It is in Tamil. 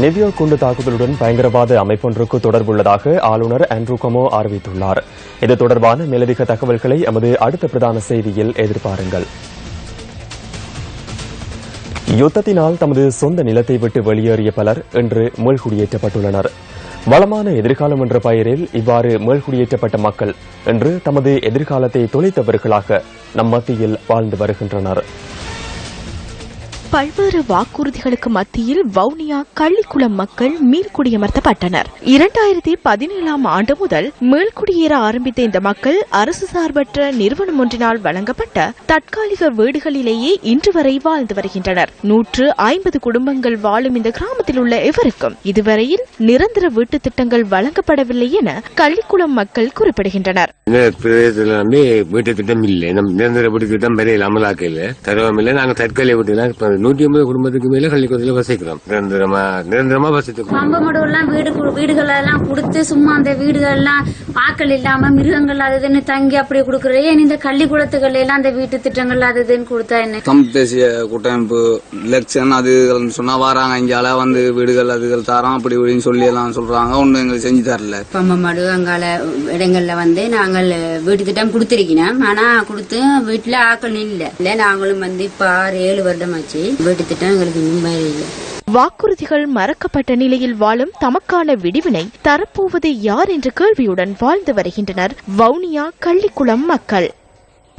நியூயார்க் குண்டு தாக்குதலுடன் பயங்கரவாத அமைப்பொன்றுக்கு தொடர்புள்ளதாக ஆளுநர் ஆண்ட்ரூ கமோ அறிவித்துள்ளார். இது தொடர்பான மேலதிக தகவல்களை எமது அடுத்த பிரதான செய்தியில் எதிர்பாருங்கள். யுத்தத்தினால் தமது சொந்த நிலத்தை விட்டு வெளியேறிய பலர் இன்று மீள்குடியேற்றப்பட்டுள்ளனர். வளமான எதிர்காலம் என்ற பெயரில் இவ்வாறு மீள்குடியேற்றப்பட்ட மக்கள் இன்று தமது எதிர்காலத்தை தொலைத்தவர்களாக நம் மத்தியில் வாழ்ந்து வருகின்றனர். பல்வேறு வாக்குறுதிகளுக்கு மத்தியில் வவுனியா கள்ளிக்குளம் மக்கள் மீள்குடியமர்த்தப்பட்டனர். 2017 ஆண்டு முதல் மீள்குடியேற ஆரம்பித்த இந்த மக்கள் அரசு சார்பற்ற நிறுவனம் ஒன்றினால் வழங்கப்பட்ட தற்காலிக வீடுகளிலேயே இன்று வரை வாழ்ந்து வருகின்றனர். 150 குடும்பங்கள் வாழும் இந்த கிராமத்தில் உள்ள எவருக்கும் இதுவரையில் நிரந்தர வீட்டு திட்டங்கள் வழங்கப்படவில்லை என கள்ளிக்குளம் மக்கள் குறிப்பிடுகின்றனர். வீட்டு திட்டம் இல்லை, நிரந்தர வீட்டு திட்டம் வரையில் அமலாக்கல தரவும் நாங்கள் தற்காலிக வீட்டு 150 குடும்பத்துக்கு மேல கள்ளிக்குளத்தில் வசிக்கிறோம். நிரந்தரமா வசிக்கிறோம். பம்பமடுவெல்லாம் வீடுகள் எல்லாம் கொடுத்து சும்மா அந்த வீடுகள் எல்லாம் ஆக்கள் இல்லாம மிருகங்கள் அதுன்னு தங்கி அப்படி கொடுக்கறே இந்த கள்ளிக்குளத்துகள் எல்லாம் அந்த வீட்டு திட்டங்கள் அதுன்னு கொடுத்தா என்ன தமிழ் தேசிய கூட்டமைப்பு எலெக்ஷன் அது சொன்னா வராங்க இங்கால வந்து வீடுகள் அதுகள் தரோம் அப்படி இப்படின்னு சொல்லி எல்லாம் சொல்றாங்க. ஒண்ணு எங்களுக்கு செஞ்சு தரல. பம்பமடு அங்கால இடங்கள்ல வந்து நாங்கள் வீட்டு திட்டம் கொடுத்திருக்கோம். ஆனா கொடுத்து வீட்டுல ஆக்கள் இல்ல. நாங்களும் வந்து இப்ப 6-7 வருடம் ஆச்சு வீட்டு திட்டம் எங்களுக்கு முன்பே இல்லை. வாக்குறுதிகள் மறக்கப்பட்ட நிலையில் வாழும் தமக்கான விடிவினை தரப்போவது யார் என்ற கேள்வியுடன் வாழ்ந்து வருகின்றனர் வவுனியா கள்ளிக்குளம் மக்கள்.